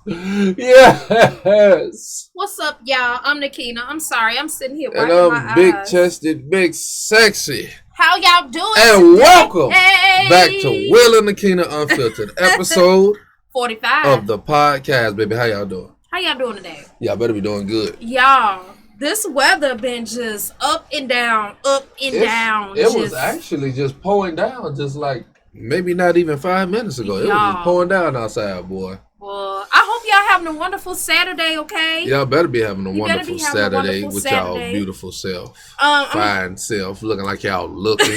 Yes. What's up, y'all? I'm Nakina. I'm sorry. I'm sitting here And wiping my I'm big eyes. chested, big sexy. How y'all doing And today? welcome back to Hey! Will and Nakina Unfiltered, episode 45. of the podcast, baby. How y'all doing? How y'all doing today? Y'all better be doing good. Y'all, this weather been just up and down, down. It was actually just pouring down just like maybe not even 5 minutes ago. It was just pouring down outside, boy. Well, I hope y'all having a wonderful Saturday, okay? Y'all better be having a wonderful Saturday with y'all beautiful self. Fine self. Looking like y'all looking.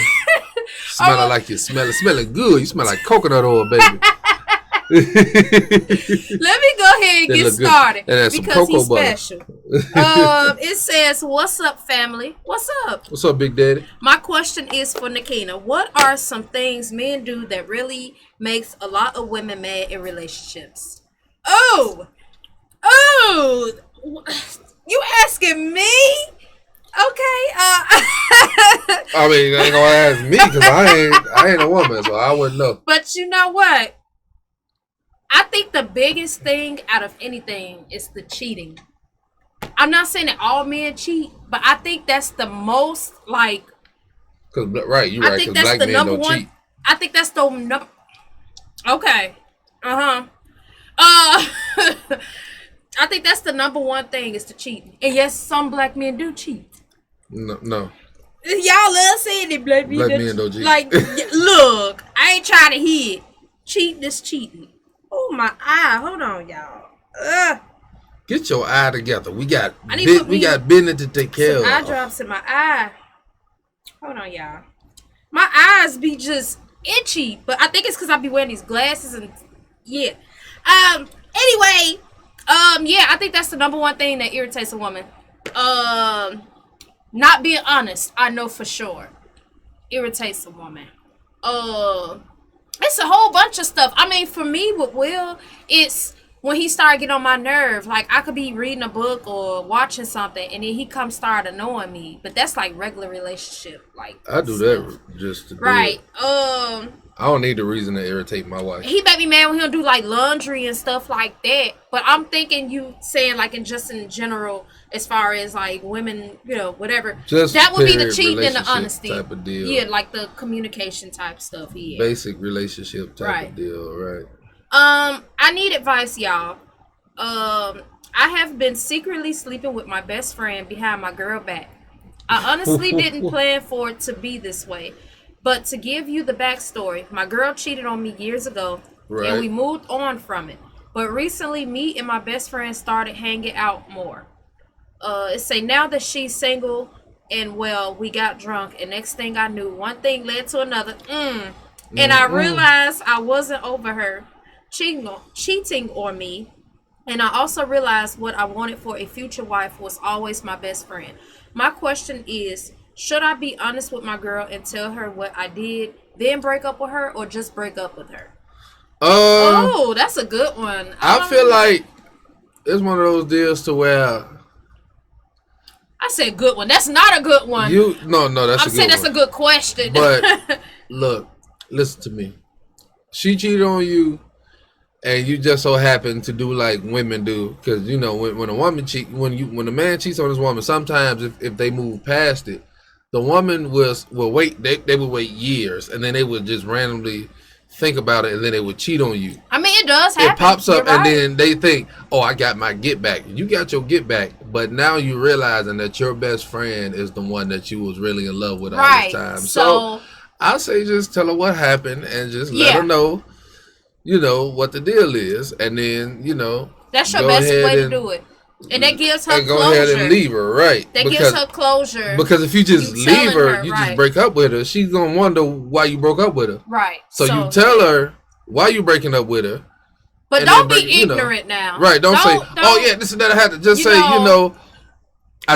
Smelling like you smelling good. You smell like coconut oil, baby. Let me go ahead and get started because he's special. It says, "What's up, family? What's up? What's up, Big Daddy?" My question is for Nakina. What are some things men do that really makes a lot of women mad in relationships? Oh, you asking me? Okay. I mean, you ain't gonna ask me because I ain't a woman, so I wouldn't know. But you know what? I think the biggest thing out of anything is the cheating. I'm not saying that all men cheat, but I think that's the most like. Cause right, you're right. Because black men don't cheat. I think that's the number. Okay. I think that's the number one thing is the cheating. And yes, some black men do cheat. No. Y'all love saying it, black men don't cheat. Like, look, I ain't trying to hear it. Cheating is cheating. Oh, my eye. Hold on, y'all. Get your eye together. We got business to take care of. Eye drops in my eye. Hold on, y'all. My eyes be just itchy, but I think it's because I be wearing these glasses and yeah. Anyway, yeah, I think that's the number one thing that irritates a woman. Not being honest, I know for sure, irritates a woman. It's a whole bunch of stuff. I mean, for me with Will, it's when he started getting on my nerve. Like, I could be reading a book or watching something, and then he come start annoying me. But that's like regular relationship. Like, I do that just to do it. I don't need a reason to irritate my wife. He make me mad when he'll do like laundry and stuff like that. But I'm thinking you saying like in general, as far as like women, you know, whatever. Just that would be the cheating and the honesty type of deal. Yeah, like the communication type stuff. Yeah. Basic relationship type of deal, right? I need advice, y'all. I have been secretly sleeping with my best friend behind my girl back. I honestly didn't plan for it to be this way. But to give you the backstory, my girl cheated on me years ago, and we moved on from it. But recently, me and my best friend started hanging out more. It say now that she's single, and well, we got drunk, and next thing I knew, one thing led to another. And I realized I wasn't over her cheating on me, and I also realized what I wanted for a future wife was always my best friend. My question is, should I be honest with my girl and tell her what I did, then break up with her, or just break up with her? Oh, that's a good one. I feel like it's one of those deals to where I said good one. That's not a good one. No, that's a good one. I'm saying that's a good question. But look, listen to me. She cheated on you, and you just so happen to do like women do, because you know when a woman when a man cheats on his woman, sometimes if they move past it, the woman will wait. They would wait years, and then they would just randomly think about it, and then they would cheat on you. I mean, it does happen. It pops up, and then they think, "Oh, I got my get back." You got your get back, but now you realizing that your best friend is the one that you was really in love with all this time. So I say just tell her what happened, and just let her know, you know, what the deal is, and then that's your best way to do it. And that gives her closure. Go ahead and leave her, right? That gives her closure. Because if you just leave her, you just break up with her, she's going to wonder why you broke up with her. Right. So you tell her why you breaking up with her. But don't be ignorant now. Right. Don't say, oh, yeah, this and that. I had to just say, I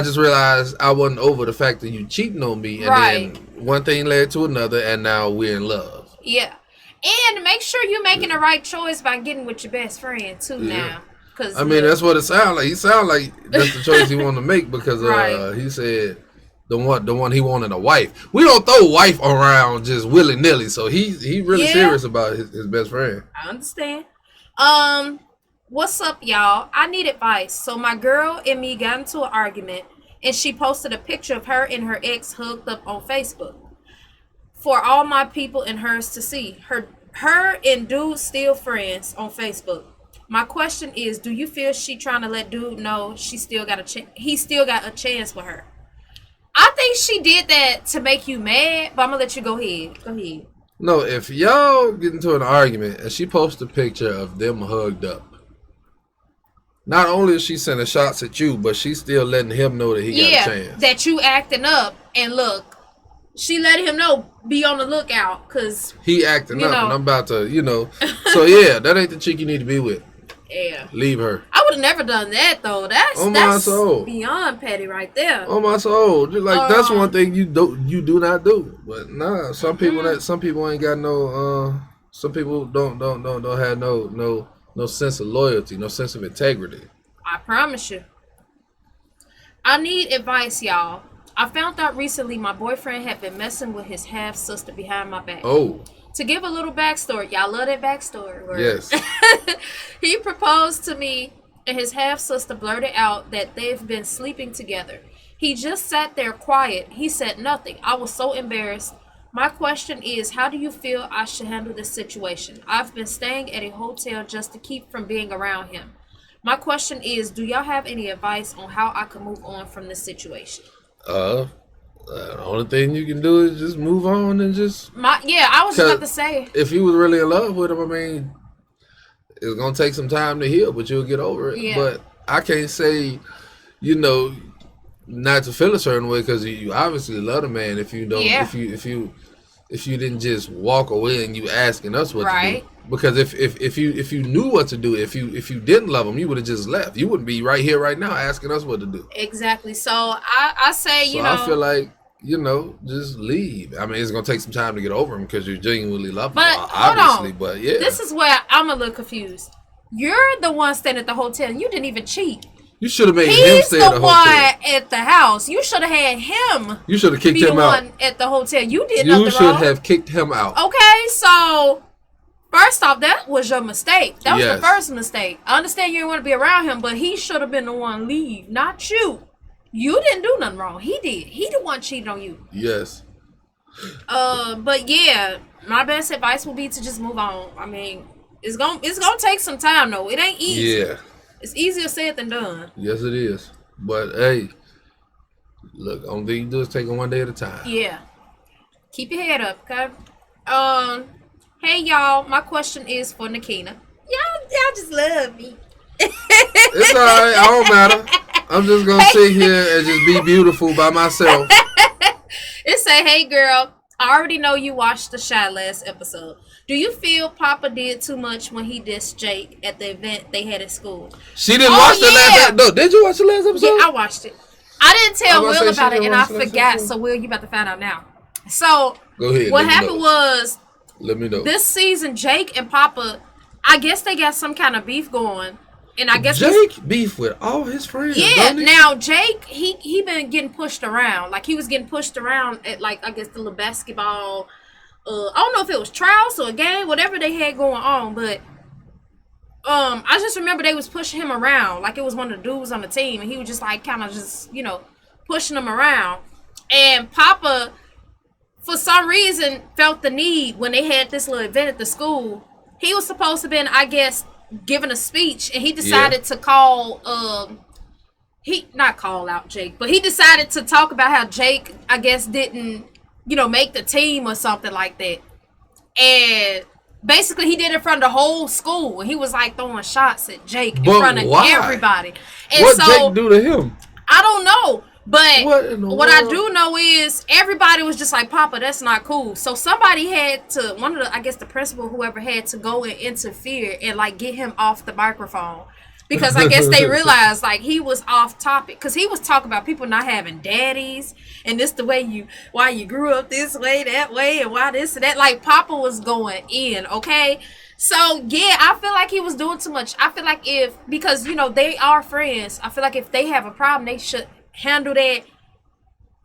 just realized I wasn't over the fact that you cheating on me. And then one thing led to another, and now we're in love. Yeah. And make sure you're making the right choice by getting with your best friend, too, now. I mean, that's what it sounds like. He sounds like that's the choice he wanted to make because he said the one he wanted a wife. We don't throw wife around just willy nilly. So he really serious about his best friend. I understand. What's up, y'all? I need advice. So my girl and me got into an argument, and she posted a picture of her and her ex hooked up on Facebook for all my people and hers to see. Her and dude still friends on Facebook. My question is, do you feel she trying to let dude know she still got he still got a chance with her? I think she did that to make you mad, but I'm gonna let you go ahead. Go ahead. No, if y'all get into an argument and she posts a picture of them hugged up, not only is she sending shots at you, but she's still letting him know that he got a chance. That you acting up. And look, she let him know, be on the lookout, because he acting up, and I'm about to, So yeah, that ain't the chick you need to be with. Yeah. Leave her. I would have never done that though. That's beyond petty right there. On my soul. Like that's one thing you do not do. But nah, some people ain't got no some people don't have no sense of loyalty, no sense of integrity. I promise you. I need advice, y'all. I found out recently my boyfriend had been messing with his half sister behind my back. Oh. To give a little backstory, y'all love that backstory. Right? Yes. He proposed to me, and his half sister blurted out that they've been sleeping together. He just sat there quiet. He said nothing. I was so embarrassed. My question is, how do you feel I should handle this situation? I've been staying at a hotel just to keep from being around him. My question is, do y'all have any advice on how I can move on from this situation? The only thing you can do is just move on and just... I was just about to say. If you was really in love with him, I mean, it's going to take some time to heal, but you'll get over it. Yeah. But I can't say, not to feel a certain way, because you obviously love the man if you don't... Yeah. If you didn't just walk away and you asking us what to do. Because if you knew what to do, if you didn't love him, you would have just left. You wouldn't be right here right now asking us what to do. Exactly. So I say, I feel like, just leave. I mean, it's gonna take some time to get over him because you genuinely love him, obviously. But yeah, this is where I'm a little confused. You're the one staying at the hotel, and you didn't even cheat. You should have made him stay at the hotel. He's the one at the house. You should have had him. You should have kicked him out. Be the one at the hotel. You did nothing wrong. You should have kicked him out. Okay, so first off, that was your mistake. That was the first mistake. I understand you didn't want to be around him, but he should have been the one to leave, not you. You didn't do nothing wrong. He did. He the one cheated on you. Yes. But yeah, my best advice would be to just move on. I mean, it's gonna take some time though. It ain't easy. Yeah. It's easier said than done. Yes, it is. But hey, look, only thing you do is take it one day at a time. Yeah. Keep your head up, okay? Hey y'all, my question is for NAKINA. Y'all just love me. It's alright, I don't matter. I'm just gonna sit here and just be beautiful by myself. It say, hey girl, I already know you watched the Shy last episode. Do you feel Papa did too much when he dissed Jake at the event they had at school? She didn't watch the last episode. No, did you watch the last episode? Yeah, I watched it. I didn't tell Will about it, and I forgot. So Will, you about to find out now. So go ahead. What happened was, let me know. This season, Jake and Papa, I guess they got some kind of beef going. And I guess Jake beef with all his friends. Yeah, now Jake, he been getting pushed around. Like he was getting pushed around at I guess the little basketball. I don't know if it was trials or a game, whatever they had going on, but I just remember they was pushing him around like it was one of the dudes on the team, and he was just kind of just pushing them around. And Papa, for some reason, felt the need when they had this little event at the school. He was supposed to been, I guess, giving a speech, and he decided to call he not call out Jake, but he decided to talk about how Jake, I guess, didn't make the team or something like that. And basically he did it in front of the whole school, and he was throwing shots at Jake in front of everybody. And what Jake do to him? I don't know. But what I do know is everybody was just like, Papa, that's not cool. So somebody had to, the principal, whoever, had to go and interfere and get him off the microphone. Because I guess they realized he was off topic. Because he was talking about people not having daddies. And this the way why you grew up this way, that way, and why this and that. Papa was going in, okay? So, yeah, I feel like he was doing too much. I feel like because they are friends. I feel like if they have a problem, they should handle that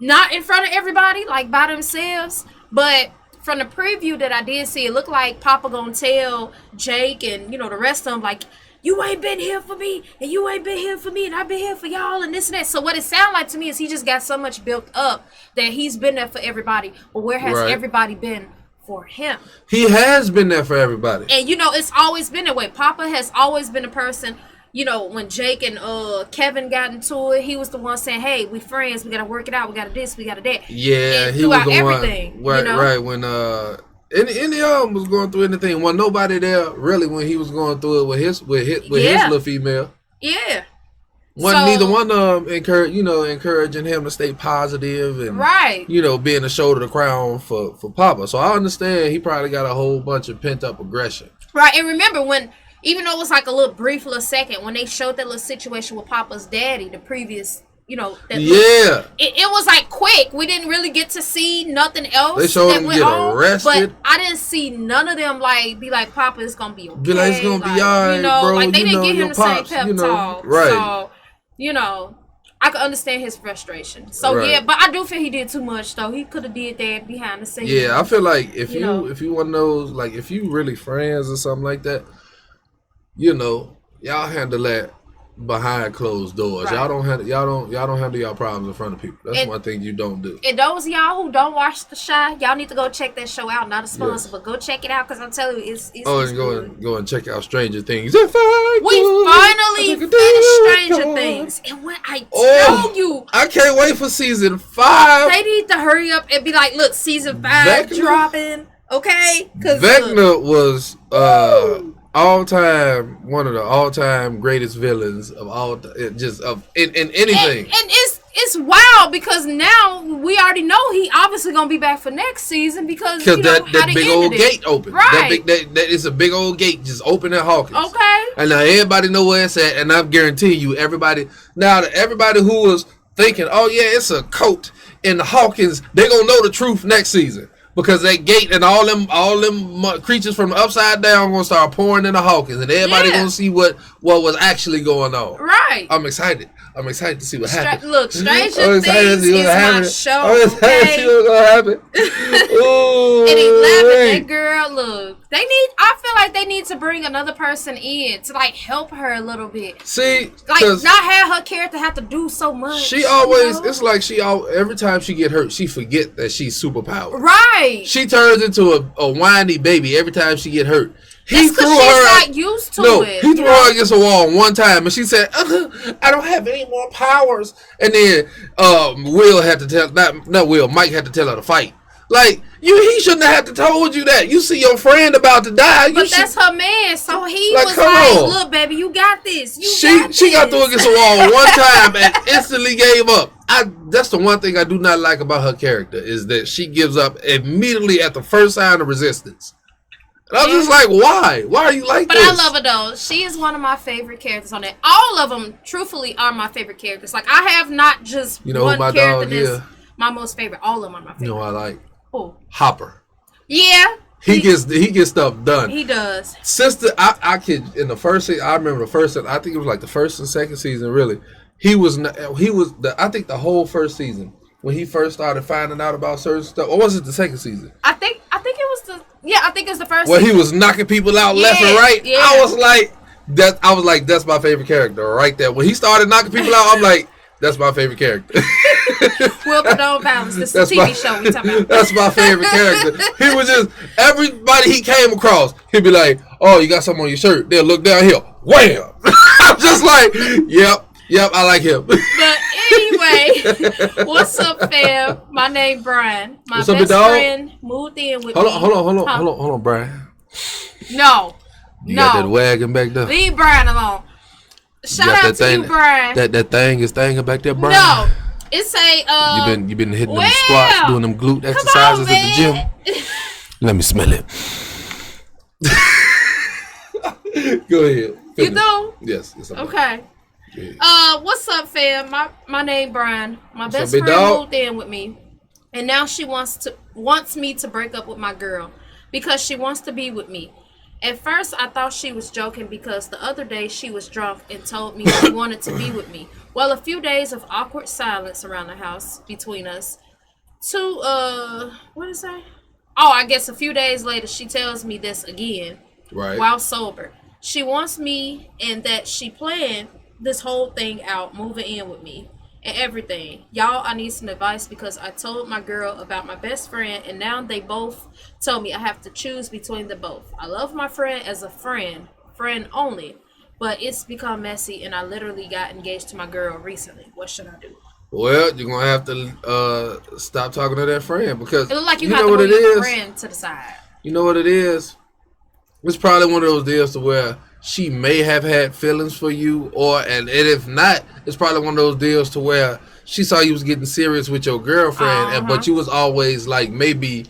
not in front of everybody, by themselves. But from the preview that I did see, it looked like Papa gonna tell Jake and the rest of them you ain't been here for me, and you ain't been here for me, and I've been here for y'all, and this and that. So what it sounds like to me is he just got so much built up that he's been there for everybody. But where has everybody been for him? He has been there for everybody. And, you know, it's always been that way. Papa has always been a person, you know, when Jake and Kevin got into it, he was the one saying, hey, we friends, we got to work it out, we got to this, we got to that. Yeah, and he was the everything, one. Right, you know? right. When any of them was going through anything, wasn't nobody there really when he was going through it with his little female. Yeah. Wasn't neither one of them encouraging him to stay positive and being a shoulder to cry on for Papa. So I understand he probably got a whole bunch of pent up aggression. Right, and remember when, even though it was like a little brief little second, when they showed that little situation with Papa's daddy, the previous, you know, it was like quick. We didn't really get to see nothing else. They showed him get arrested, but I didn't see none of them like be like, Papa, it's gonna be okay. Be like, it's gonna be alright, you know, bro. like they didn't give him the same pops, pep talk. Right. So, you know, I could understand his frustration. So yeah, but I do feel he did too much though. He could have did that behind the scenes. Yeah, I feel like if you one of those, like if you really friends or something like that, you know, y'all handle that behind closed doors. Right. Y'all don't handle y'all problems in front of people. That's one thing you don't do. And those of y'all who don't watch The Chi, y'all need to go check that show out. Not a sponsor, but go check it out because I'm telling you, it's go and check out Stranger Things. We finally finished Stranger Things, and when I tell you, I can't wait for season 5. They need to hurry up and be like, look, season 5 dropping, okay? Because Vecna was one of the all-time greatest villains of all, just of in anything. And it's wild because now we already know he obviously gonna be back for next season because that big old gate open. Right. That is a big old gate just open at Hawkins. Okay. And now everybody know where it's at, and I'm guaranteeing you, everybody who was thinking, oh yeah, it's a coat in the Hawkins, they gonna know the truth next season. Because that gate and all them creatures from the upside down gonna start pouring into Hawkins, and everybody gonna see what was actually going on. Right. I'm excited to see what happens. Look, Stranger Things is my show. I'm excited to see what's gonna happen. Ooh, and 11, that girl. Look, I feel like they need to bring another person in to like help her a little bit. See, like not have her character have to do so much. She always, it's like every time she get hurt, she forget that she's superpowered. Right. She turns into a whiny baby every time she get hurt. He threw her. She's not used to it. He threw her against a wall one time, and she said, "I don't have any more powers." And then Will had to tell Mike had to tell her to fight. Like he shouldn't have had to told you that. You see your friend about to die. But that's her man, so he was like, "Look, baby, you got this." She got through against a wall one time and instantly gave up. That's the one thing I do not like about her character is that she gives up immediately at the first sign of resistance. And I'm just like, why? Why are you like this? But I love her though. She is one of my favorite characters on it. All of them, truthfully, are my favorite characters. Like I have not just one my character dog that's my most favorite. All of them are my favorite. You know I like? Who? Hopper. Yeah. He gets stuff done. He does. Sister, I kid, in the first season, I remember the first, I think it was like the first and second season. Really, I think the whole first season when he first started finding out about certain stuff, or was it the second season? I think it was the first. Where he was knocking people out left and right. Yeah. I was like, that's my favorite character right there. When he started knocking people out, I'm like, that's my favorite character. Will Condone Violence. This is a TV show we talking about. That's my favorite character. He was just, everybody he came across, he'd be like, oh, you got something on your shirt. They'll look down here. Wham! I'm just like, yep, I like him. But anyway, what's up, fam? My name Brian. My what's up, best friend moved in with me. Hold on, Brian. No. You got that wagon back there? Leave Brian alone. Shout out to you, Brian. That thing is thinging back there, Brian? No. It's a you been hitting them squats, doing them glute exercises at the gym. Let me smell it. Go ahead. Finish. You know? Yes. Okay. What's up, fam? My name Brian. My best friend moved in with me, and now she wants me to break up with my girl because she wants to be with me. At first, I thought she was joking because the other day she was drunk and told me she wanted to be with me. Well, a few days of awkward silence around the house between us. What did I say? Oh, I guess a few days later she tells me this again. Right. While sober. She wants me, and that she planned this whole thing out, moving in with me and everything. Y'all, I need some advice because I told my girl about my best friend, and now they both told me I have to choose between the both. I love my friend as a friend only, but it's become messy, and I literally got engaged to my girl recently. What should I do? Well, you're gonna have to stop talking to that friend because It look like you know have to what move it your is. friend to the side. You know what it is? It's probably one of those deals to where she may have had feelings for you, and if not, it's probably one of those deals to where she saw you was getting serious with your girlfriend, but you was always like maybe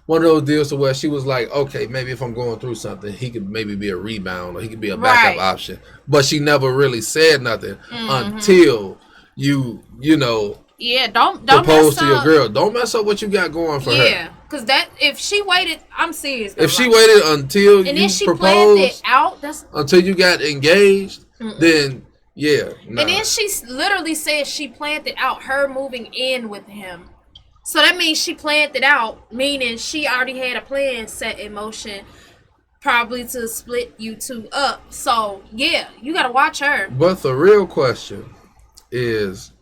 one of those deals to where she was like, okay, maybe if I'm going through something, he could maybe be a rebound or he could be a backup option. But she never really said nothing until you know. Yeah, don't propose to your girl. Don't mess up what you got going for her. Yeah, because that if she waited, I'm serious. If she waited until and you then she proposed, planned it out, until you got engaged, then yeah. Nah. And then she literally said she planned it out, her moving in with him. So that means she planned it out, meaning she already had a plan set in motion, probably to split you two up. So yeah, you gotta watch her. But the real question is,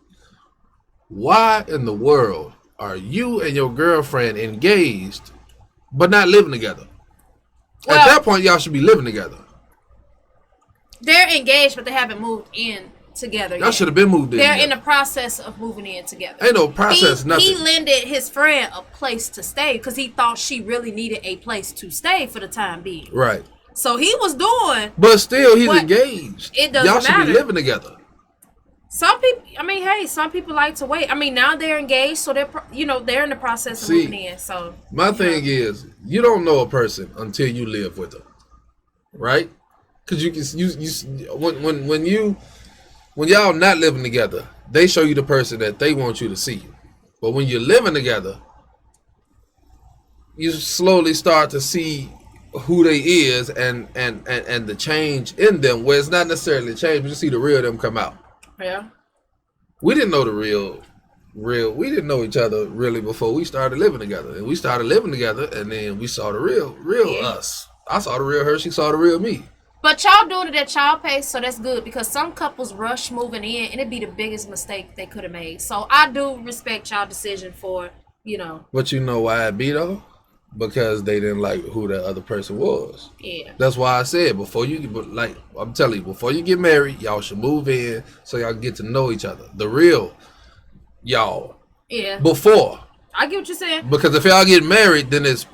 why in the world are you and your girlfriend engaged but not living together? Well, at that point, y'all should be living together. They're engaged, but they haven't moved in together Y'all should have been moved in. They're in the process of moving in together. Ain't no process, nothing. He lended his friend a place to stay because he thought she really needed a place to stay for the time being. Right. So he was doing. But still, he's engaged. It doesn't matter. Y'all should be living together. Some people, some people like to wait. I mean, now they're engaged, so they're in the process of moving in. So my thing is, you don't know a person until you live with them, right? Because when y'all not living together, they show you the person that they want you to see. But when you're living together, you slowly start to see who they is and the change in them, where it's not necessarily change, but you see the real them come out. Yeah. We didn't know the real. We didn't know each other really before we started living together. And we started living together, and then we saw the real us. I saw the real her. She saw the real me. But y'all doing it at y'all pace, so that's good because some couples rush moving in, and it'd be the biggest mistake they could have made. So I do respect y'all decision for, But you know why it be though? Because they didn't like who that other person was. Yeah. That's why I said before I'm telling you, before you get married, y'all should move in so y'all get to know each other. The real y'all. Yeah. Before. I get what you're saying. Because if y'all get married, then it's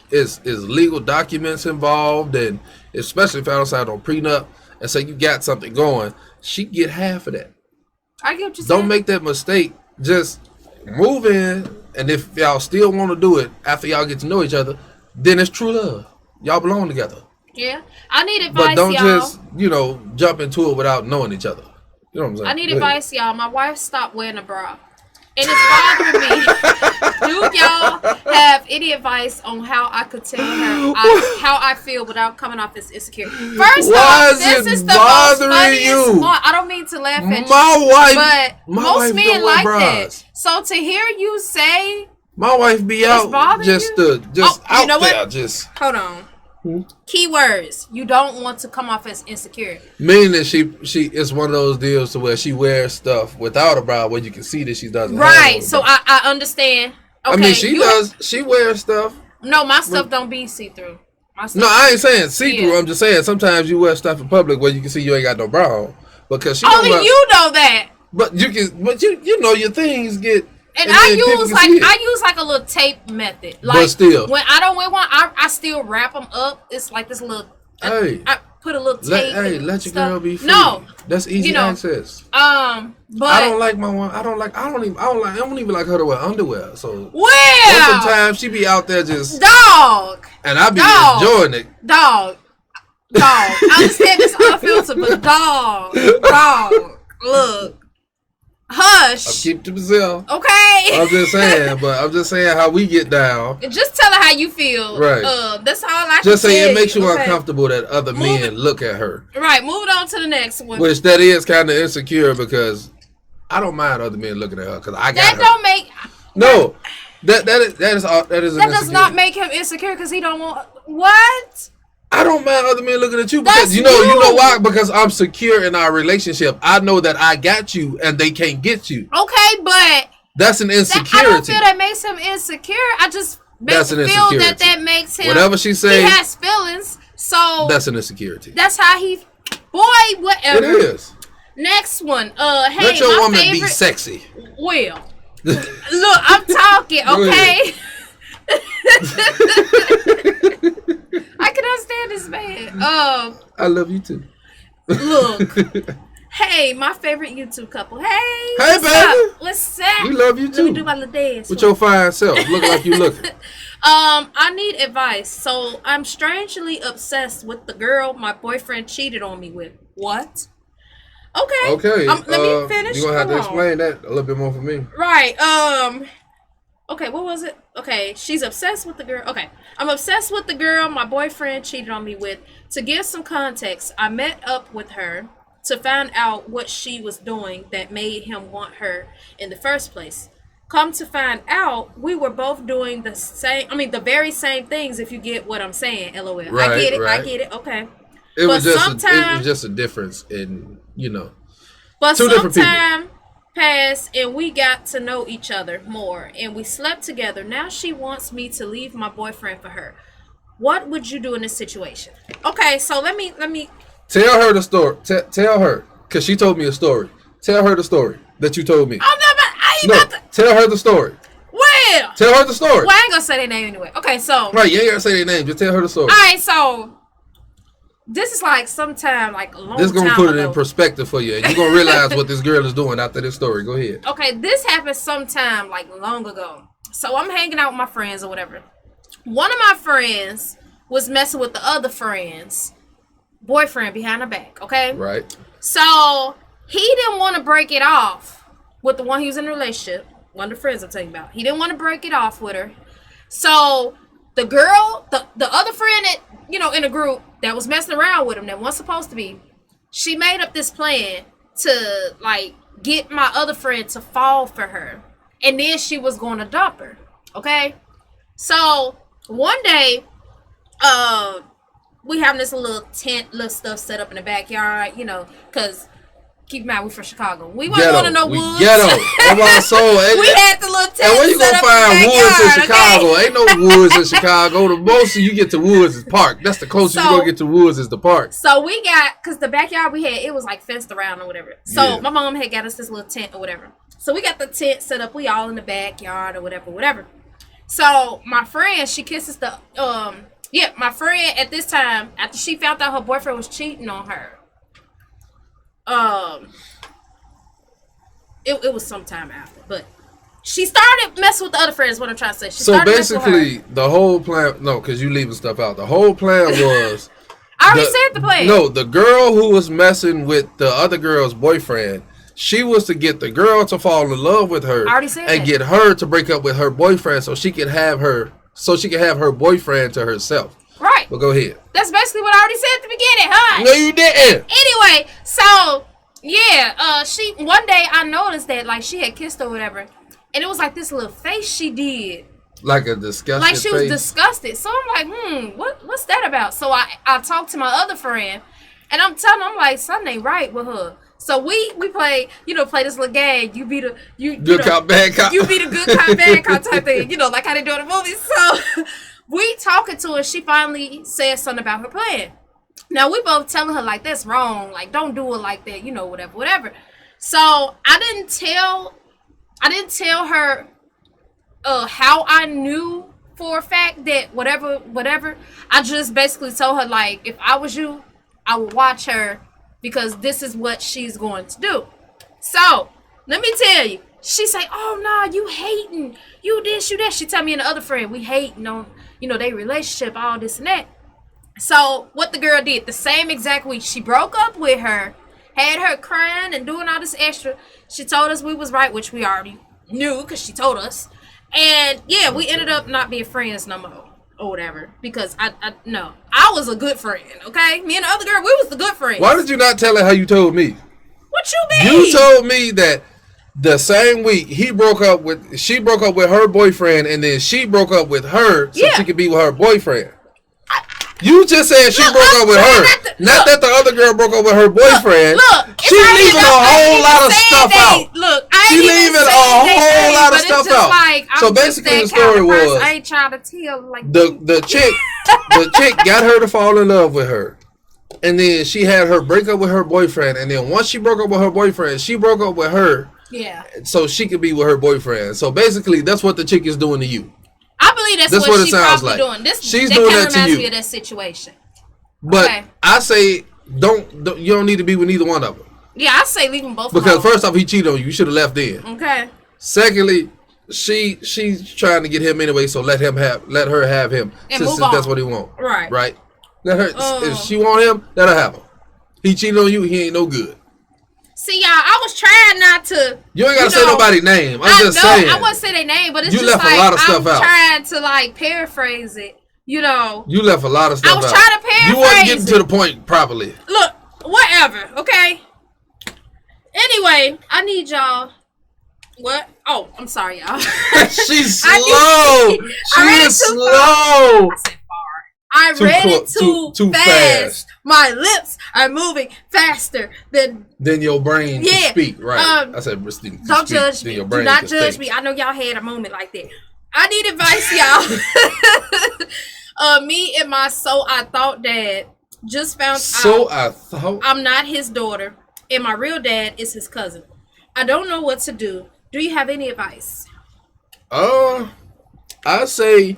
legal documents involved, and especially if y'all decide on prenup and say you got something going, she get half of that. I get what you're saying. Don't make that mistake. Just move in, and if y'all still want to do it after y'all get to know each other, then it's true love. Y'all belong together. Yeah. I need advice, but don't y'all. just, jump into it without knowing each other. You know what I'm saying? I need advice, y'all. My wife stopped wearing a bra. And it's bothering me. Do y'all have any advice on how I could tell her how I feel without coming off as insecure? First off, this is the most funniest one. I don't mean to laugh at you, but most men like that. So to hear you say, my wife be out just out there. What? Hold on. Keywords. You don't want to come off as insecure. Meaning that she it's one of those deals to where she wears stuff without a bra where you can see that she doesn't. Right. So I understand. Okay, I mean, she does. She wears stuff. No, my stuff don't be see through. No, I ain't saying see through. I'm just saying sometimes you wear stuff in public where you can see you ain't got no bra on because she only you know that. But you know your things get. And I use like a little tape method. Like, but still, when I don't wear one, I still wrap them up. It's like this little. I put a little tape. Let your girl be free. No, that's easy access. But I don't like my one. I don't even like her to wear underwear. So sometimes she be out there just dog, and I be enjoying it. Dog. I understand this unfiltered, but dog. Look. Hush. I'll keep to myself. Okay. I'm just saying how we get down. Just tell her how you feel. Right. That's all I can just say. Just it makes you uncomfortable that other men look at her. Right. Moving on to the next one. Which that is kind of insecure because I don't mind other men looking at her because I got that her. Don't make. No. That is That does not make him insecure because he don't want what. I don't mind other men looking at you because That's you know why? Because I'm secure in our relationship. I know that I got you and they can't get you. Okay, but that's an insecurity. I don't feel that makes him insecure. I just that's an feel insecurity. that makes him. Whatever she says, he has feelings. So that's an insecurity. That's how he. Boy, whatever. It is. Next one. Hey, let your my woman favorite, be sexy. Well, look, I'm talking. Okay. I can understand this man. I love you too. Look. Hey, my favorite YouTube couple. Hey, baby. Up? What's up? We love you too. Let me do my little dance. With your fine self, look like you looking. I need advice. So I'm strangely obsessed with the girl my boyfriend cheated on me with. What? Okay. Okay. Let me finish. You're gonna have to explain that a little bit more for me. Right. Okay, what was it? Okay, she's obsessed with the girl. Okay, I'm obsessed with the girl my boyfriend cheated on me with. To give some context, I met up with her to find out what she was doing that made him want her in the first place. Come to find out, we were both doing the very same things, if you get what I'm saying, LOL. Right, I get it, right. I get it, okay. It was just a difference in, But two different people. Time passed and we got to know each other more and we slept together. Now she wants me to leave my boyfriend for her. What would you do in this situation? Okay, so let me tell her the story. Tell her, because she told me a story. Tell her the story that you told me. Tell her the story. Well, tell her the story. Well, I ain't gonna say their name anyway. Okay, so right, you ain't gotta say their name. Just tell her the story. All right, so this is like sometime like a long time ago. This is gonna put it in perspective for you, and you're gonna realize what this girl is doing after this story. Go ahead. Okay, this happened sometime like long ago. So I'm hanging out with my friends or whatever. One of my friends was messing with the other friend's boyfriend behind her back. Okay. Right. So he didn't want to break it off with the one he was in a relationship. One of the friends I'm talking about. He didn't want to break it off with her. So the girl, the other friend that, in a group that was messing around with him, that wasn't supposed to be, she made up this plan to like get my other friend to fall for her. And then she was going to dump her. Okay? So one day, we having this little tent, little stuff set up in the backyard, because keep in mind, we from Chicago. We wasn't going to no woods. Ghetto. We had the little tent. And where you going to find woods in Chicago? Okay? Ain't no woods in Chicago. The most you get to woods is park. That's the closest you going to get to woods is the park. So we got, because the backyard we had, it was like fenced around or whatever. So my mom had got us this little tent or whatever. So we got the tent set up. We all in the backyard or whatever. So my friend, she kisses my friend at this time, after she found out her boyfriend was cheating on her, it was some time after, but she started messing with the other friends. What I'm trying to say. So basically, the whole plan. No, because you leaving stuff out. The whole plan was. I already said the plan. No, the girl who was messing with the other girl's boyfriend. She was to get the girl to fall in love with her. I already said and that. Get her to break up with her boyfriend so she could have her boyfriend to herself. Right. Well, go ahead. That's basically what I already said at the beginning, huh? No, you didn't. Anyway, so yeah, she one day I noticed that like she had kissed her or whatever, and it was like this little face she did. Like a disgusted Like she was face. disgusted. So I'm like, what's that about? So I talked to my other friend, and I'm telling him, I'm like, something ain't right with her. So we play this little game. You be the good cop, bad cop. You be the good cop, bad cop type thing. Like how they do in the movies. So we talking to her. She finally said something about her plan. Now we both telling her like that's wrong. Like don't do it like that. Whatever. So I didn't tell her how I knew for a fact that whatever. I just basically told her like if I was you, I would watch her. Because this is what she's going to do. So, let me tell you. She say, oh, no, you hating. You this, you that. She tell me and the other friend, we hating on, their relationship, all this and that. So, what the girl did, the same exact week, she broke up with her, had her crying and doing all this extra. She told us we was right, which we already knew because she told us. And, yeah, we ended up not being friends no more. Or whatever, because I was a good friend, okay? Me and the other girl, we was the good friends. Why did you not tell her how you told me? What you mean? You told me that the same week she broke up with her boyfriend, and then she broke up with her so she could be with her boyfriend. You just said she broke up with her. Not that the other girl broke up with her boyfriend. She leaving a whole lot of stuff out. She leaving a whole lot of stuff out. Like, so basically, the story was I ain't trying to tell like the chick got her to fall in love with her, and then she had her break up with her boyfriend, and then once she broke up with her boyfriend, she broke up with her. Yeah. So she could be with her boyfriend. So basically, that's what the chick is doing to you. I believe that's what she's probably doing. She's doing that to you. Reminds me of that situation. But I say don't you don't need to be with neither one of them. Yeah, I say leave them both. Because first off, he cheated on you. You should have left then. Okay. Secondly, she's trying to get him anyway, so let her have him. And since that's what he wants. Right. Right. Let her. If she want him, let her have him. He cheated on you. He ain't no good. See, y'all, I was trying not to. You ain't gotta say nobody's name. I'm just saying. I wouldn't say their name, but it's you just left like a lot of stuff out. I'm trying to like paraphrase it. You know. You left a lot of stuff out. I was trying to paraphrase. You wasn't getting to the point properly. Look, whatever. Okay. Anyway, I need y'all. What? Oh, I'm sorry, y'all. She's slow. She is slow. I said far. I read it too fast. My lips are moving faster than your brain can speak. Right. I said, don't judge me. Do not judge me. I know y'all had a moment like that. I need advice, y'all. Me and my I thought dad just found out I'm not his daughter, and my real dad is his cousin. I don't know what to do. Do you have any advice? I say,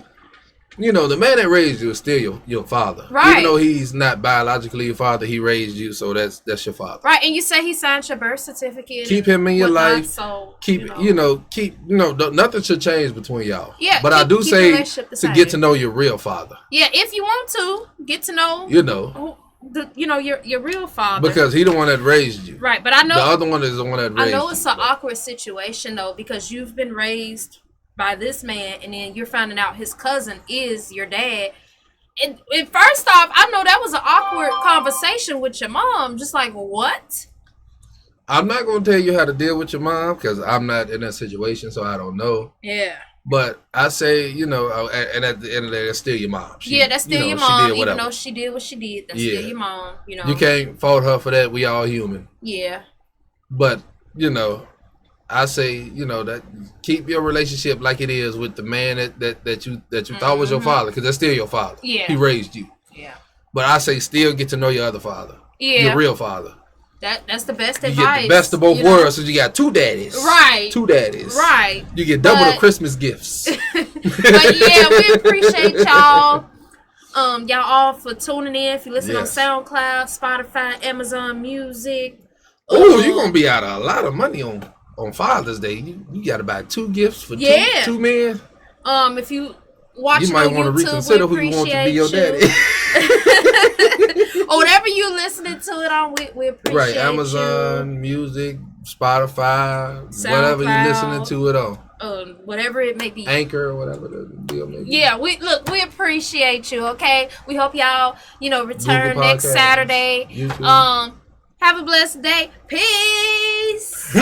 the man that raised you is still your father. Right. Even though he's not biologically your father, he raised you, so that's your father. Right, and you say he signed your birth certificate. Keep him in your life. So nothing should change between y'all. Yeah. But I do say to get to know your real father. Yeah, if you want to get to know. Your real father, because he the one that raised you, right? But I know the other one is the one that raised you. I know it's an awkward situation though, because you've been raised by this man, and then you're finding out his cousin is your dad. And first off, I know that was an awkward conversation with your mom. Just like, what? I'm not gonna tell you how to deal with your mom because I'm not in that situation, so I don't know. Yeah. But I say, and at the end of the day, that's still your mom. That's still your mom. Even though she did what she did, that's still your mom. You can't fault her for that. We all human. Yeah. But I say, that keep your relationship like it is with the man that you thought was your father, because that's still your father. Yeah. He raised you. Yeah. But I say, still get to know your other father. Yeah. Your real father. That's the best advice. You get the best of both worlds, so you got two daddies. Right. Two daddies. Right. You get double the Christmas gifts. But yeah, we appreciate y'all. Y'all all for tuning in. If you listen on SoundCloud, Spotify, Amazon Music. Oh, you're gonna be out a lot of money on Father's Day. You gotta buy 2 gifts for two men. If you watching you might on want YouTube, to reconsider who you want to be your daddy. Or whatever you listening to it on, we appreciate right, Amazon Music, Spotify, SoundCloud, whatever you listening to it on. Whatever it may be. Anchor or whatever the deal may be. Yeah, we appreciate you, okay? We hope y'all, return next Saturday. YouTube. Have a blessed day. Peace.